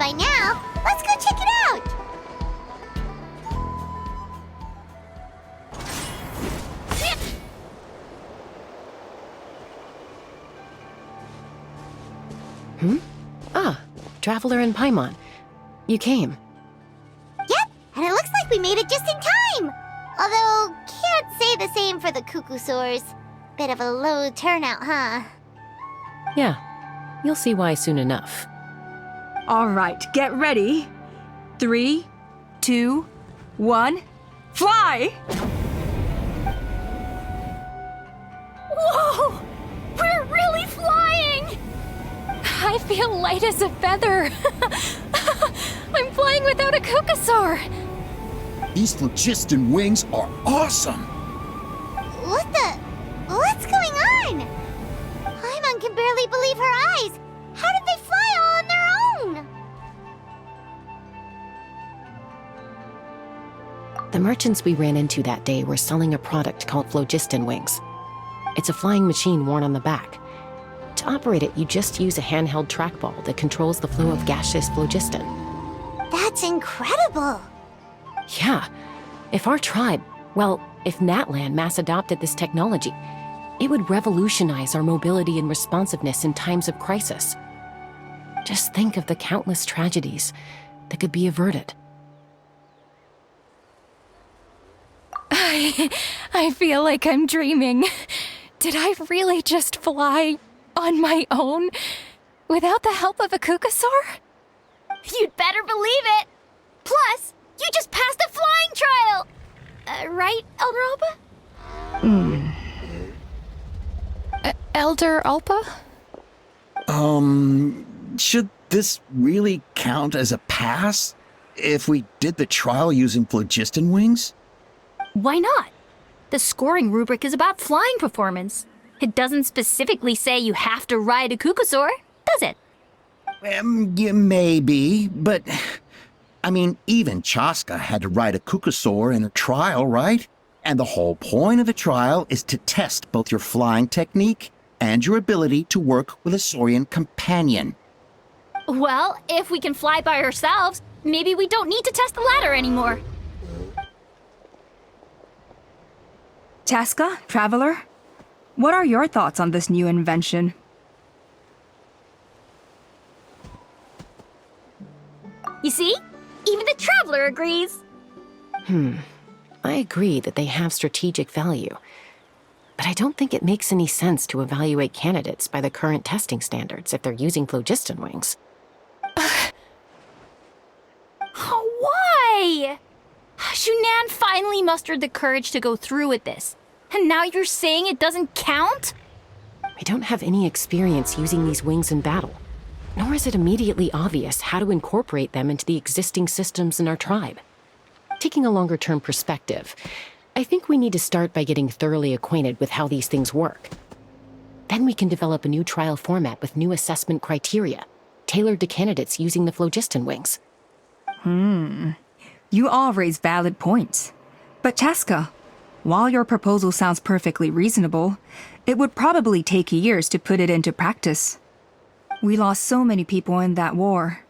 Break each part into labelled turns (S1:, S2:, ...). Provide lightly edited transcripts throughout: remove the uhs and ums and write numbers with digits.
S1: by now. Let's go check it out!
S2: Ah, Traveler and Paimon. You came.
S1: Yep, and it looks like we made it just in time! Although, can't say the same for the Cuckoosaurs. Bit of a low turnout, huh?
S2: Yeah, you'll see why soon enough.
S3: All right, get ready. 3, 2, 1, fly!
S4: Whoa! We're really flying! I feel light as a feather. I'm flying without a Cuckoosaur.
S5: These phlogiston wings are awesome!
S1: What's going on? Paimon can barely believe her eyes. How did they fly all on their own?
S2: The merchants we ran into that day were selling a product called phlogiston wings. It's a flying machine worn on the back. To operate it, you just use a handheld trackball that controls the flow of gaseous phlogiston.
S1: That's incredible!
S2: Yeah, if Natlan mass adopted this technology, it would revolutionize our mobility and responsiveness in times of crisis. Just think of the countless tragedies that could be averted.
S4: I feel like I'm dreaming. Did I really just fly on my own without the help of a Cuckoosaur?
S6: You'd better believe it! Plus, you just passed the flying trial! Right, Elder Alba?
S4: Elder Alpa?
S5: Should this really count as a pass? If we did the trial using phlogiston wings?
S6: Why not? The scoring rubric is about flying performance. It doesn't specifically say you have to ride a Cuckoosaur, does it?
S5: Yeah, maybe, but... I mean, even Chasca had to ride a Cuckoosaur in her trial, right? And the whole point of the trial is to test both your flying technique and your ability to work with a Saurian companion.
S6: Well, if we can fly by ourselves, maybe we don't need to test the ladder anymore.
S3: Chasca, Traveler, what are your thoughts on this new invention?
S6: You see? Even the Traveler agrees.
S2: I agree that they have strategic value, but I don't think it makes any sense to evaluate candidates by the current testing standards if they're using phlogiston wings.
S6: Why? Shunan finally mustered the courage to go through with this, and now you're saying it doesn't count?
S2: We don't have any experience using these wings in battle, nor is it immediately obvious how to incorporate them into the existing systems in our tribe. Taking a longer-term perspective, I think we need to start by getting thoroughly acquainted with how these things work. Then we can develop a new trial format with new assessment criteria, tailored to candidates using the phlogiston wings.
S3: You all raise valid points. But Chasca, while your proposal sounds perfectly reasonable, it would probably take years to put it into practice. We lost so many people in that war.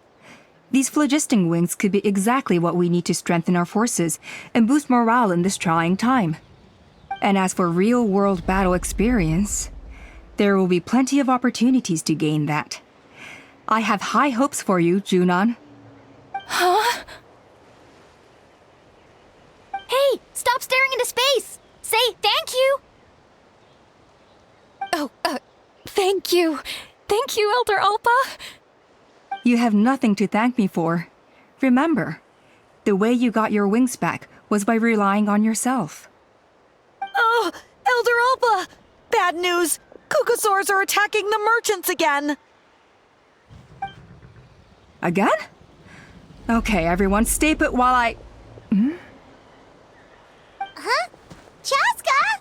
S3: These phlogiston wings could be exactly what we need to strengthen our forces and boost morale in this trying time. And as for real-world battle experience, there will be plenty of opportunities to gain that. I have high hopes for you, Junon.
S4: Huh?
S6: Hey, stop staring into space! Say thank you!
S4: Oh, thank you. Thank you, Elder Alpa.
S3: You have nothing to thank me for. Remember, the way you got your wings back was by relying on yourself.
S7: Oh, Elder Alba! Bad news! Cuckoosaurs are attacking the merchants again!
S3: Again? Okay, everyone, stay put while I...
S1: Huh? Chasca?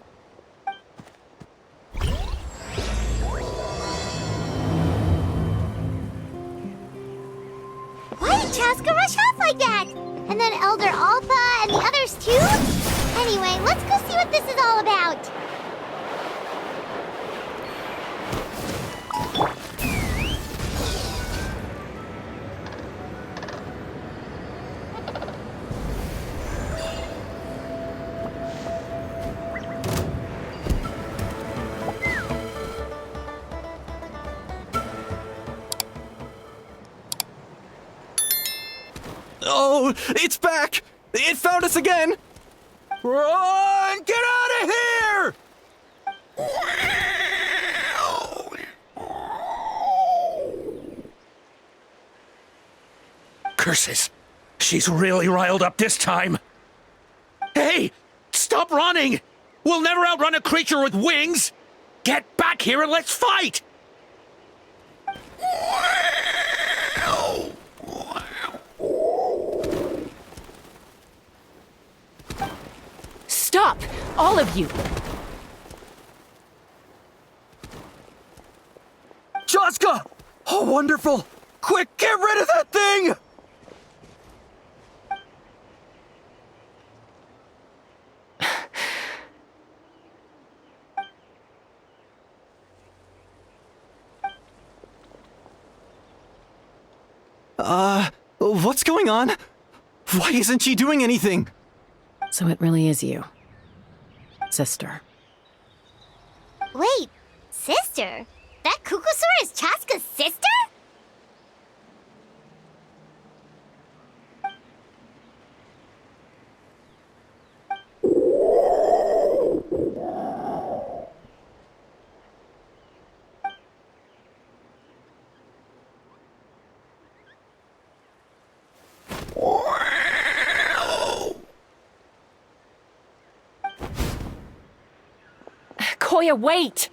S1: Why did Chasca rush off like that? And then Elder Alpa and the others too? Anyway, let's go see what this is all about.
S8: Oh, it's back! It found us again! Run! Get out of here! Curses! She's really riled up this time! Hey! Stop running! We'll never outrun a creature with wings! Get back here and let's fight!
S2: Stop! All of you!
S8: Chasca! Oh, wonderful! Quick, get rid of that thing! What's going on? Why isn't she doing anything?
S2: So it really is you, sister.
S1: Wait, sister? That Kukusaur is Chasca's sister?
S2: Koya, wait!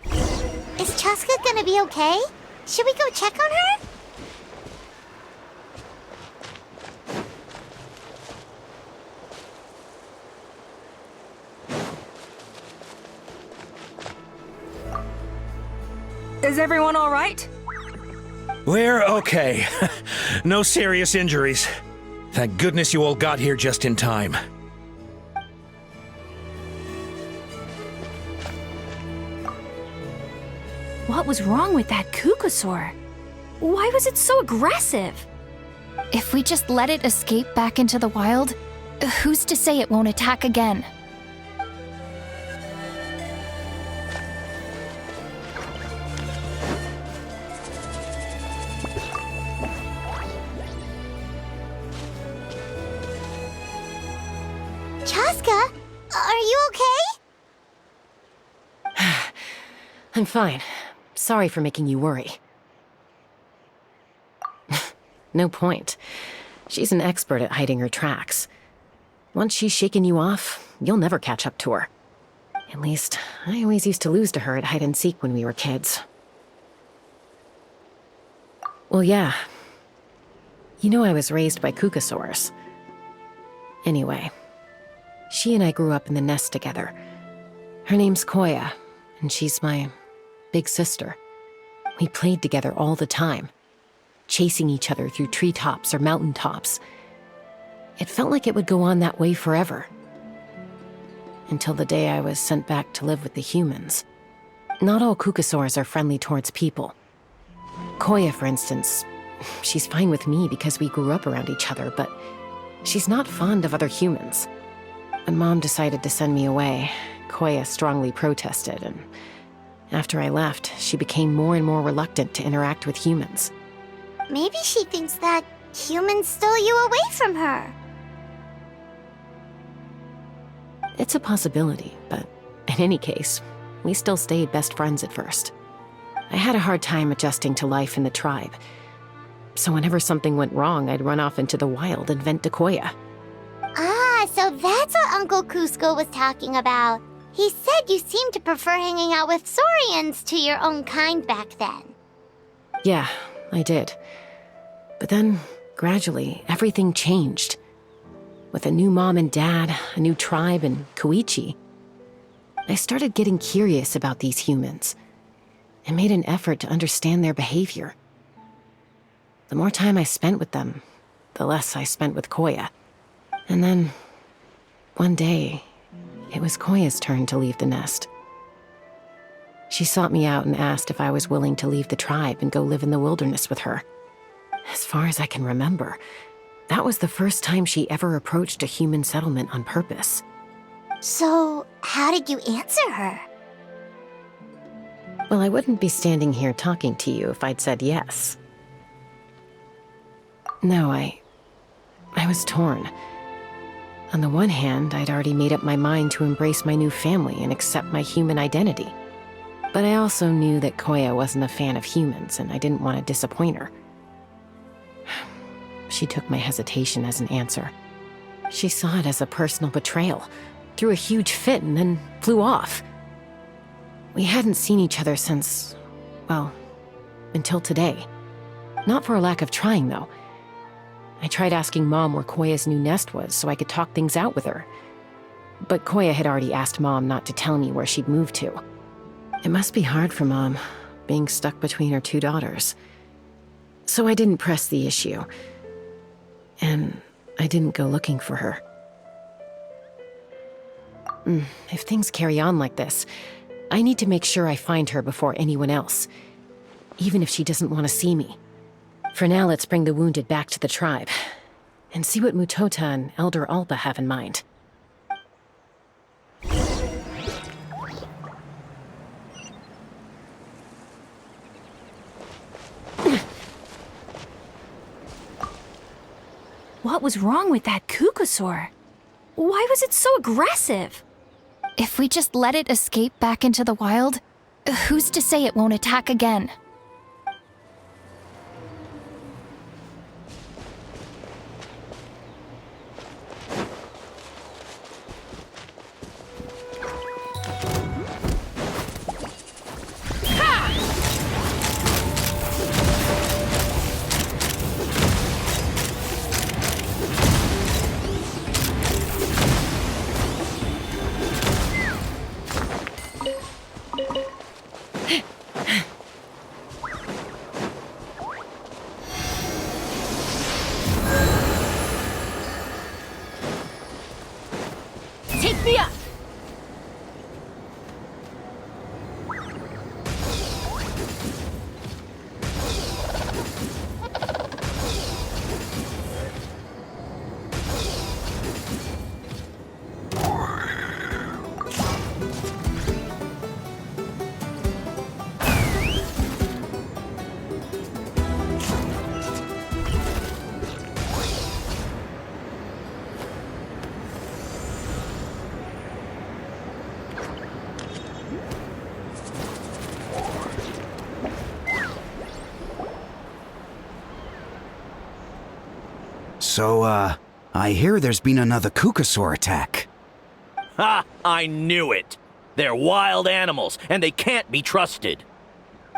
S1: Is Chasca gonna be okay? Should we go check on her?
S3: Is everyone all right?
S8: We're okay. No serious injuries. Thank goodness you all got here just in time.
S4: What was wrong with that Kukusaur? Why was it so aggressive? If we just let it escape back into the wild, who's to say it won't attack again?
S1: Chasca, are you okay?
S2: I'm fine. Sorry for making you worry. No point. She's an expert at hiding her tracks. Once she's shaken you off, you'll never catch up to her. At least, I always used to lose to her at hide-and-seek when we were kids. Well, yeah. You know I was raised by Kukusaurs. Anyway, she and I grew up in the nest together. Her name's Koya, and she's my big sister. We played together all the time, chasing each other through treetops or mountaintops. It felt like it would go on that way forever. Until the day I was sent back to live with the humans. Not all Kukusaurs are friendly towards people. Koya, for instance, she's fine with me because we grew up around each other, but she's not fond of other humans. When Mom decided to send me away, Koya strongly protested, and after I left, she became more and more reluctant to interact with humans.
S1: Maybe she thinks that humans stole you away from her.
S2: It's a possibility, but in any case, we still stayed best friends at first. I had a hard time adjusting to life in the tribe, so whenever something went wrong, I'd run off into the wild and vent to Koya.
S1: Ah, so that's what Uncle Cusco was talking about. He said you seemed to prefer hanging out with Saurians to your own kind back then.
S2: Yeah, I did. But then, gradually, everything changed. With a new mom and dad, a new tribe, and Koichi, I started getting curious about these humans and made an effort to understand their behavior. The more time I spent with them, the less I spent with Koya. And then, one day, it was Koya's turn to leave the nest. She sought me out and asked if I was willing to leave the tribe and go live in the wilderness with her. As far as I can remember, that was the first time she ever approached a human settlement on purpose.
S1: So, how did you answer her?
S2: Well, I wouldn't be standing here talking to you if I'd said yes. No, I was torn. On the one hand, I'd already made up my mind to embrace my new family and accept my human identity. But I also knew that Koya wasn't a fan of humans, and I didn't want to disappoint her. She took my hesitation as an answer. She saw it as a personal betrayal, threw a huge fit, and then flew off. We hadn't seen each other since, well, until today. Not for a lack of trying, though. I tried asking Mom where Koya's new nest was so I could talk things out with her. But Koya had already asked Mom not to tell me where she'd moved to. It must be hard for Mom, being stuck between her two daughters. So I didn't press the issue. And I didn't go looking for her. If things carry on like this, I need to make sure I find her before anyone else. Even if she doesn't want to see me. For now, let's bring the wounded back to the tribe. And see what Mutota and Elder Alba have in mind.
S4: What was wrong with that Kukusaur? Why was it so aggressive? If we just let it escape back into the wild, who's to say it won't attack again?
S6: Take me up!
S9: So, I hear there's been another Kukusaur attack.
S10: Ha! I knew it! They're wild animals, and they can't be trusted.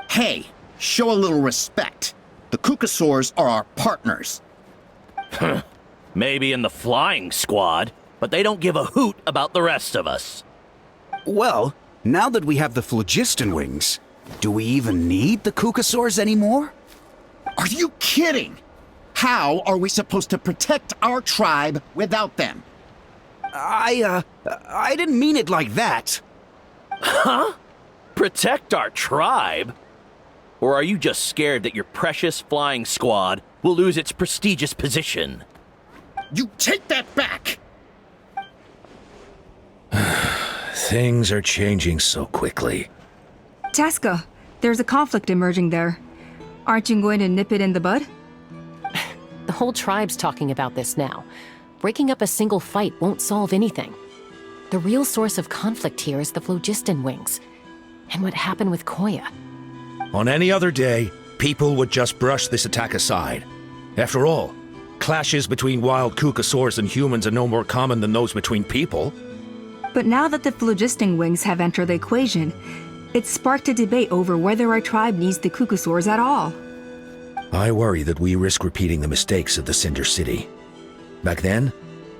S5: Hey, show a little respect. The Kukusaurs are our partners.
S10: Maybe in the flying squad, but they don't give a hoot about the rest of us.
S9: Well, now that we have the phlogiston wings, do we even need the Kukusaurs anymore?
S5: Are you kidding? How are we supposed to protect our tribe without them?
S9: I didn't mean it like that.
S10: Huh? Protect our tribe? Or are you just scared that your precious flying squad will lose its prestigious position?
S5: You take that back!
S8: Things are changing so quickly.
S3: Chasca, there's a conflict emerging there. Aren't you going to nip it in the bud?
S2: The whole tribe's talking about this now. Breaking up a single fight won't solve anything. The real source of conflict here is the phlogiston wings. And what happened with Koya.
S8: On any other day, people would just brush this attack aside. After all, clashes between wild Kukusaurs and humans are no more common than those between people.
S3: But now that the phlogiston wings have entered the equation, it's sparked a debate over whether our tribe needs the Kukusaurs at all.
S8: I worry that we risk repeating the mistakes of the Cinder City. Back then,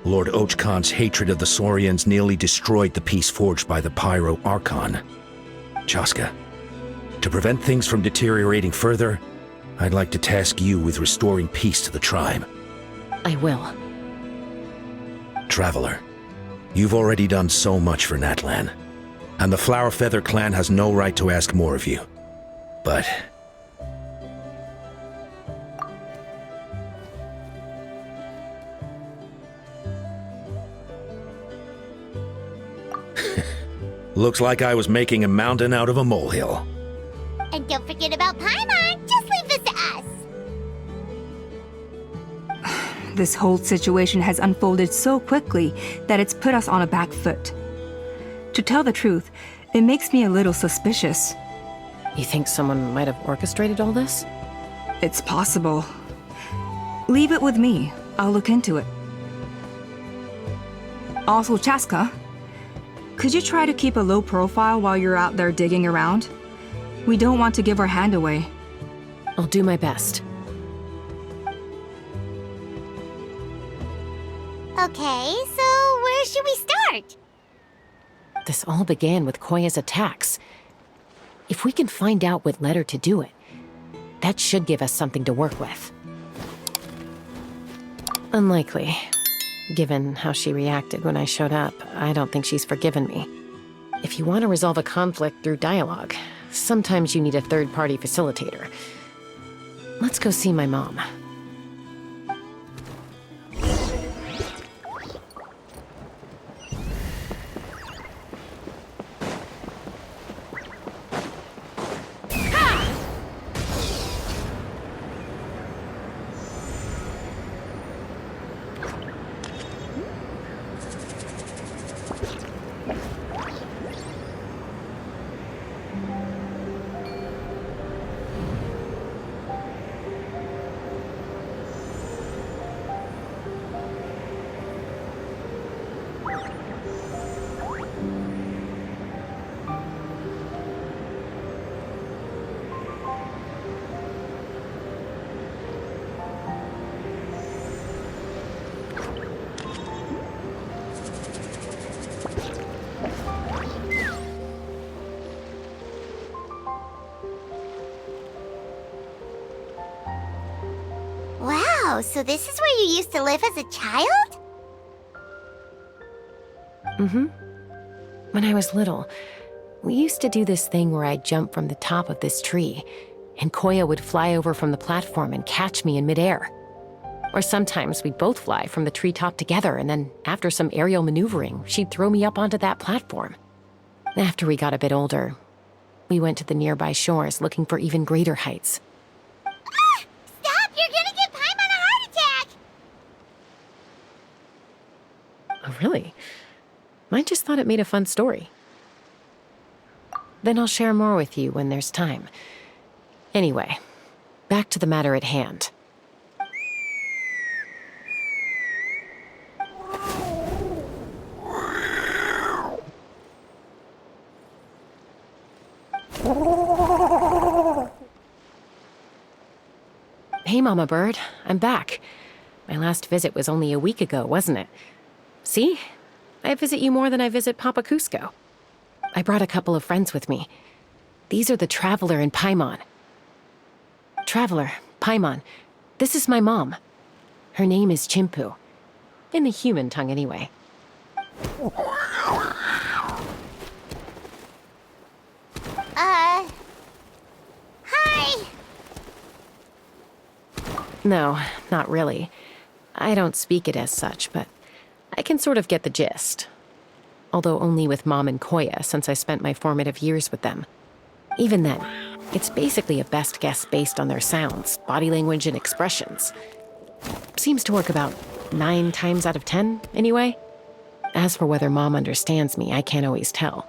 S8: Lord Ochkon's hatred of the Saurians nearly destroyed the peace forged by the Pyro Archon. Chasca, to prevent things from deteriorating further, I'd like to task you with restoring peace to the tribe.
S2: I will.
S8: Traveler, you've already done so much for Natlan, and the Flower Feather clan has no right to ask more of you. But looks like I was making a mountain out of a molehill.
S1: And don't forget about Paimon. Just leave this to us.
S3: This whole situation has unfolded so quickly that it's put us on a back foot. To tell the truth, it makes me a little suspicious.
S2: You think someone might have orchestrated all this?
S3: It's possible. Leave it with me. I'll look into it. Also, Chasca, could you try to keep a low profile while you're out there digging around? We don't want to give our hand away.
S2: I'll do my best.
S1: Okay, so where should we start?
S2: This all began with Koya's attacks. If we can find out what led her to do it, that should give us something to work with. Unlikely. Given how she reacted when I showed up, I don't think she's forgiven me. If you want to resolve a conflict through dialogue, sometimes you need a third-party facilitator. Let's go see my mom.
S1: Wow, so this is where you used to live as a child?
S2: Mm-hmm. When I was little, we used to do this thing where I'd jump from the top of this tree, and Koya would fly over from the platform and catch me in midair. Or sometimes we'd both fly from the treetop together, and then after some aerial maneuvering, she'd throw me up onto that platform. After we got a bit older, we went to the nearby shores looking for even greater heights.
S1: Stop! You're gonna give Paimon a heart attack!
S2: Oh, really? I just thought it made a fun story. Then I'll share more with you when there's time. Anyway, back to the matter at hand. Hey, Mama Bird. I'm back. My last visit was only a week ago, wasn't it? See? I visit you more than I visit Papa Cusco. I brought a couple of friends with me. These are the Traveler and Paimon. Traveler, Paimon, this is my mom. Her name is Chimpu. In the human tongue, anyway.
S1: Hi!
S2: No, not really. I don't speak it as such, but I can sort of get the gist. Although only with Mom and Koya, since I spent my formative years with them. Even then, it's basically a best guess based on their sounds, body language, and expressions. Seems to work about 9 times out of 10, anyway. As for whether Mom understands me, I can't always tell.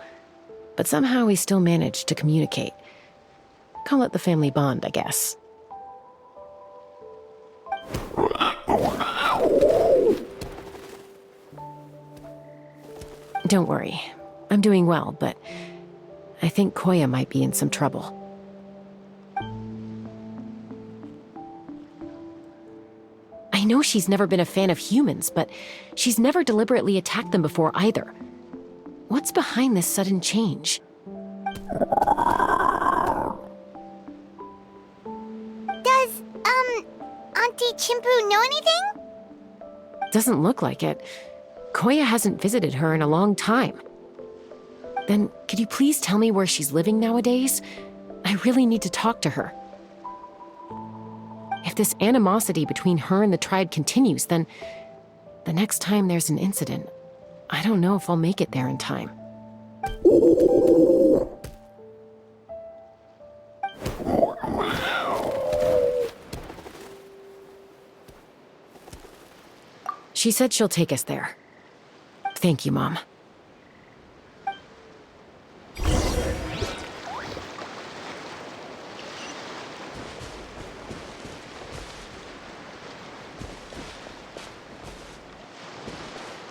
S2: But somehow we still manage to communicate. Call it the family bond, I guess. Don't worry. I'm doing well, but I think Koya might be in some trouble. I know she's never been a fan of humans, but she's never deliberately attacked them before either. What's behind this sudden change?
S1: Does, Auntie Chimpu know anything?
S2: Doesn't look like it. Koya hasn't visited her in a long time. Then, could you please tell me where she's living nowadays? I really need to talk to her. If this animosity between her and the tribe continues, then the next time there's an incident, I don't know if I'll make it there in time. She said she'll take us there. Thank you, Mom.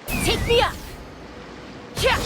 S6: Take me up! Yeah!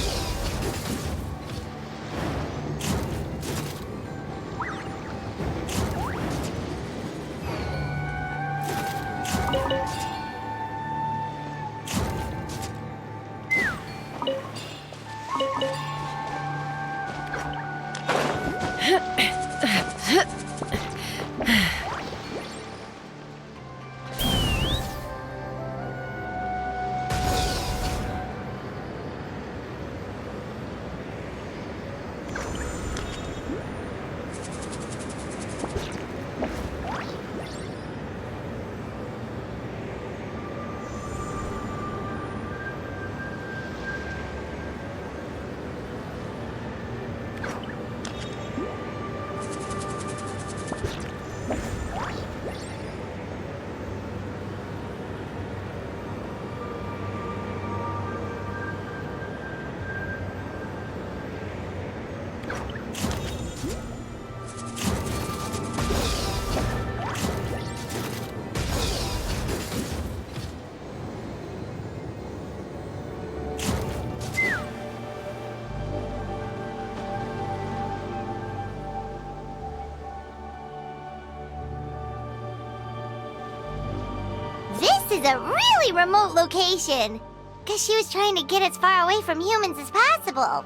S1: This is a really remote location. Guess she was trying to get as far away from humans as possible.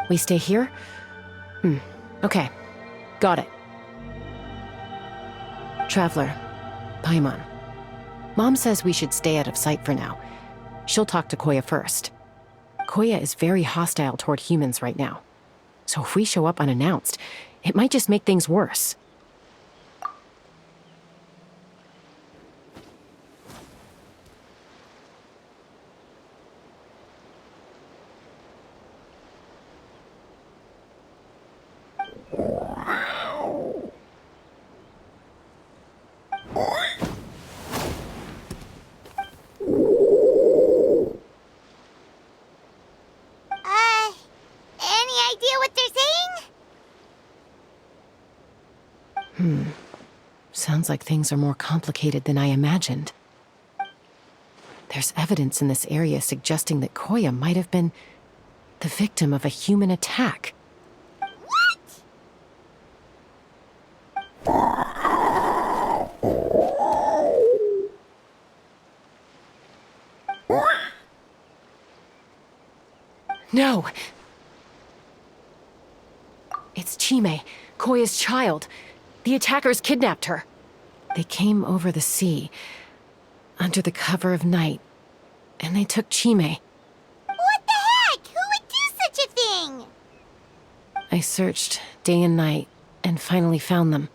S2: We stay here? Okay. Got it. Traveler, Paimon. Mom says we should stay out of sight for now. She'll talk to Koya first. Koya is very hostile toward humans right now. So if we show up unannounced, it might just make things worse.
S1: Any idea what they're saying?
S2: Sounds like things are more complicated than I imagined. There's evidence in this area suggesting that Koya might have been the victim of a human attack. No! It's Chime, Koya's child. The attackers kidnapped her. They came over the sea, under the cover of night, and they took Chime.
S1: What the heck? Who would do such a thing?
S2: I searched day and night, and finally found them.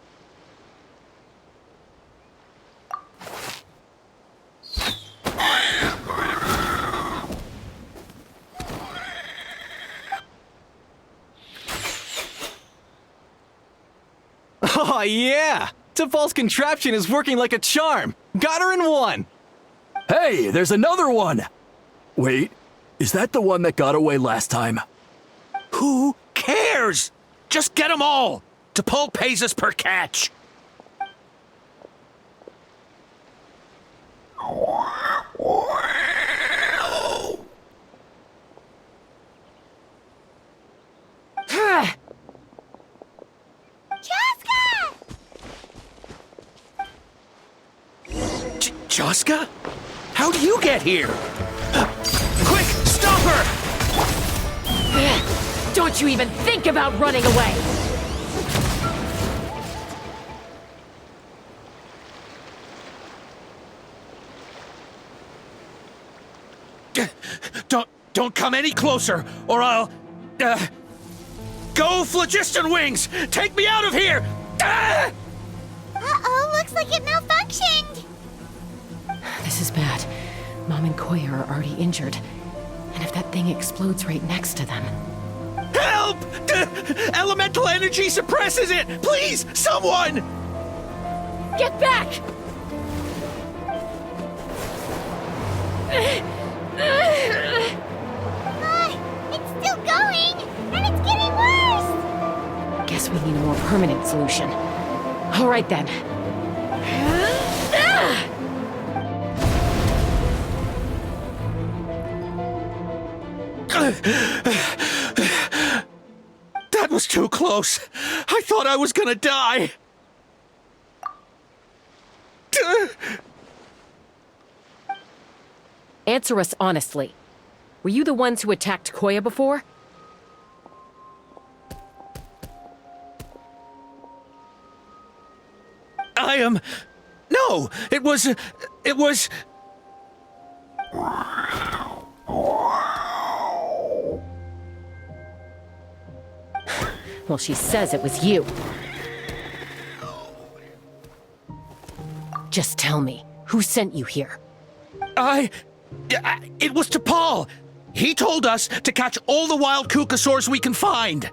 S11: Oh, yeah! Tafal's contraption is working like a charm! Got her in one!
S12: Hey, there's another one! Wait, is that the one that got away last time?
S8: Who cares? Just get them all! T'Pol pays us per catch! Chasca? How do you get here? Quick, stop her!
S2: Don't you even think about running away!
S8: Don't come any closer, or I'll... Go, Phlogiston Wings! Take me out of here!
S1: Uh-oh, looks like it malfunctioned.
S2: This is bad. Mom and Koya are already injured. And if that thing explodes right next to them...
S8: Help! Elemental energy suppresses it! Please, someone!
S2: Get back!
S1: It's still going, and it's getting worse!
S2: Guess we need a more permanent solution. All right then.
S8: That was too close. I thought I was gonna die.
S2: Answer us honestly. Were you the ones who attacked Koya before?
S8: I am... No, it was...
S2: Well, she says it was you. Just tell me, who sent you here?
S8: It was T'Pol. He told us to catch all the wild Kukasaurs we can find.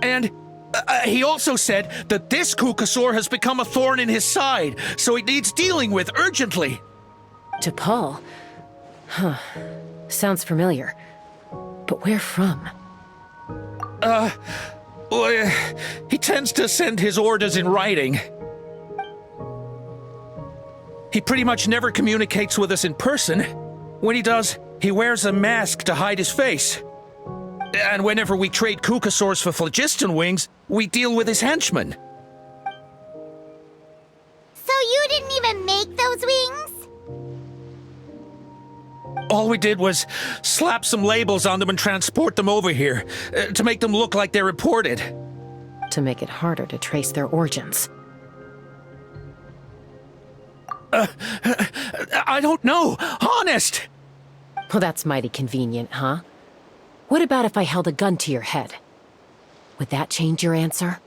S8: And he also said that this Kukasaur has become a thorn in his side, so it needs dealing with urgently.
S2: T'Pol? Huh. Sounds familiar. But where from?
S8: Well, he tends to send his orders in writing. He pretty much never communicates with us in person. When he does, he wears a mask to hide his face. And whenever we trade Kukasaurs for phlogiston wings, we deal with his henchmen.
S1: So you didn't even make those wings?
S8: All we did was slap some labels on them and transport them over here, to make them look like they're imported.
S2: To make it harder to trace their origins.
S8: I don't know, honest!
S2: Well, that's mighty convenient, huh? What about if I held a gun to your head? Would that change your answer?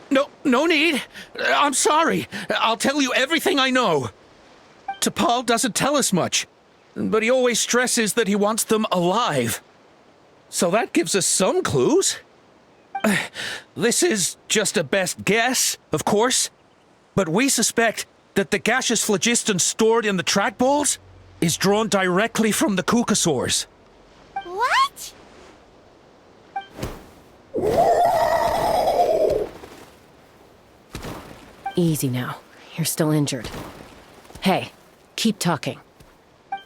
S8: No need. I'm sorry. I'll tell you everything I know. T'Pol doesn't tell us much, but he always stresses that he wants them alive. So that gives us some clues. This is just a best guess, of course, but we suspect that the gaseous phlogiston stored in the trackballs is drawn directly from the Kukasaurs.
S1: What?
S2: Easy now. You're still injured. Hey, keep talking.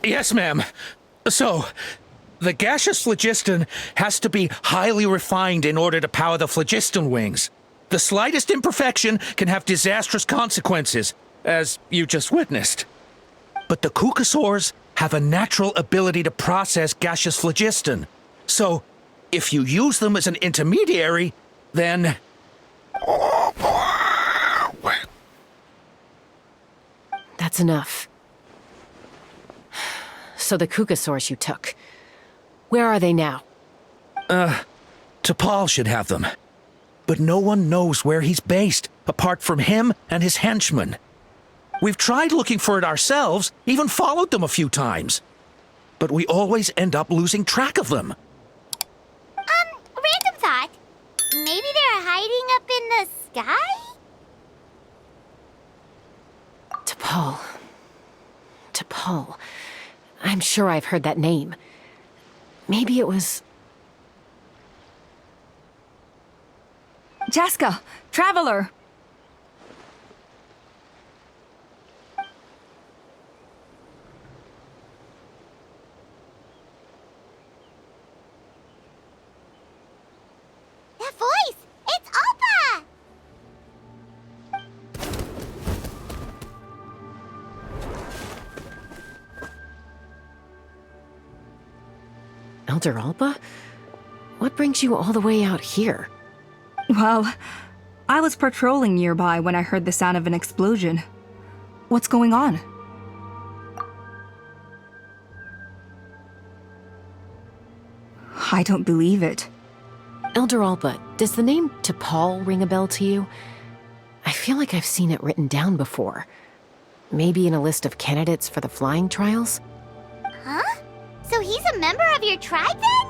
S8: Yes, ma'am. So, the gaseous phlogiston has to be highly refined in order to power the phlogiston wings. The slightest imperfection can have disastrous consequences, as you just witnessed. But the Kukasaurs have a natural ability to process gaseous phlogiston. So, if you use them as an intermediary, then...
S2: That's enough. So the Kukasaurs you took, where are they now?
S8: T'Pol should have them. But no one knows where he's based, apart from him and his henchmen. We've tried looking for it ourselves, even followed them a few times. But we always end up losing track of them.
S1: Random thought. Maybe they're hiding up in the sky?
S2: T'Pol. T'Pol. I'm sure I've heard that name. Maybe it was...
S3: Chasca, Traveler!
S1: That voice! It's Appa!
S2: Elder Alba? What brings you all the way out here?
S3: Well, I was patrolling nearby when I heard the sound of an explosion. What's going on? I don't believe it.
S2: Elder Alba, does the name T'Pol ring a bell to you? I feel like I've seen it written down before. Maybe in a list of candidates for the flying trials?
S1: Huh? So he's a member of your tribe then?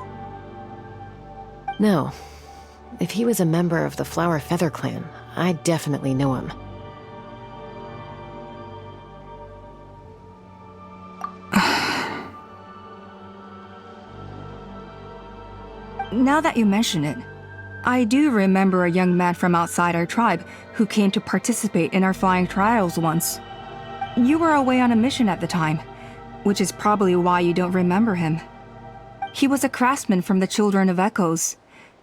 S2: No. If he was a member of the Flower Feather clan, I'd definitely know him.
S3: Now that you mention it, I do remember a young man from outside our tribe who came to participate in our flying trials once. You were away on a mission at the time, which is probably why you don't remember him. He was a craftsman from the Children of Echoes,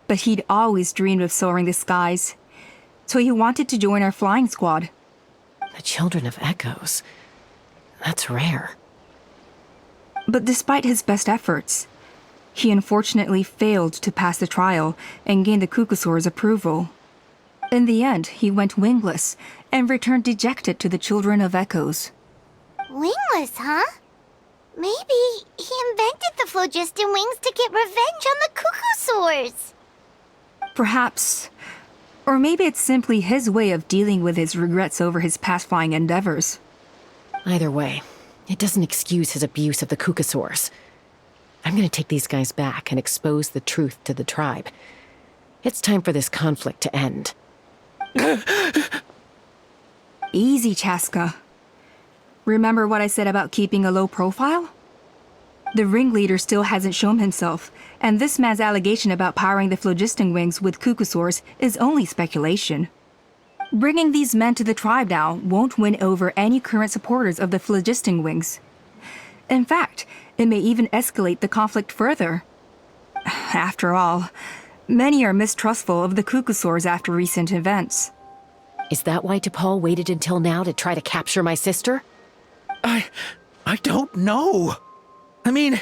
S3: but he'd always dreamed of soaring the skies, so he wanted to join our flying squad.
S2: The Children of Echoes? That's rare.
S3: But despite his best efforts, he unfortunately failed to pass the trial and gain the Kukusaur's approval. In the end, he went wingless and returned dejected to the Children of Echoes.
S1: Wingless, huh? Maybe he invented the phlogiston wings to get revenge on the Kukusaurs.
S3: Perhaps. Or maybe it's simply his way of dealing with his regrets over his past flying endeavors.
S2: Either way, it doesn't excuse his abuse of the Kukusaurs. I'm gonna take these guys back and expose the truth to the tribe. It's time for this conflict to end.
S3: Easy, Chasca. Remember what I said about keeping a low profile? The ringleader still hasn't shown himself, and this man's allegation about powering the phlogiston wings with Kukusaurs is only speculation. Bringing these men to the tribe now won't win over any current supporters of the phlogiston wings. In fact, it may even escalate the conflict further. After all, many are mistrustful of the Kukusaurs after recent events.
S2: Is that why T'Pol waited until now to try to capture my sister?
S8: I don't know. I mean,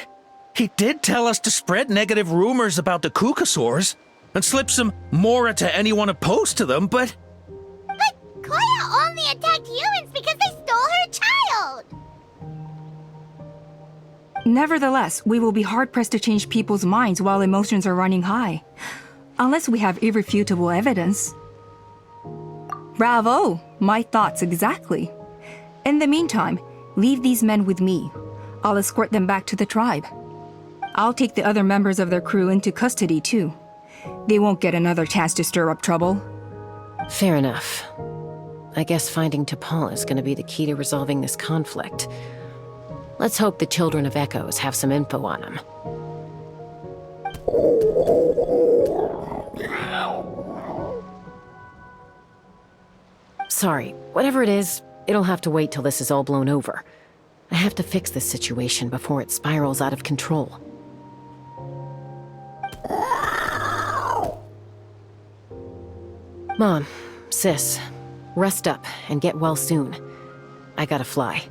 S8: he did tell us to spread negative rumors about the Kukusaurs and slip some Mora to anyone opposed to them, but...
S1: But Koya only attacked humans because they stole her child!
S3: Nevertheless, we will be hard-pressed to change people's minds while emotions are running high. Unless we have irrefutable evidence. Bravo! My thoughts exactly. In the meantime, leave these men with me. I'll escort them back to the tribe. I'll take the other members of their crew into custody too. They won't get another chance to stir up trouble.
S2: Fair enough. I guess finding T'Pol is gonna be the key to resolving this conflict. Let's hope the Children of Echoes have some info on him. Sorry, whatever it is, it'll have to wait till this is all blown over. I have to fix this situation before it spirals out of control. Mom, Sis, rest up and get well soon. I gotta fly.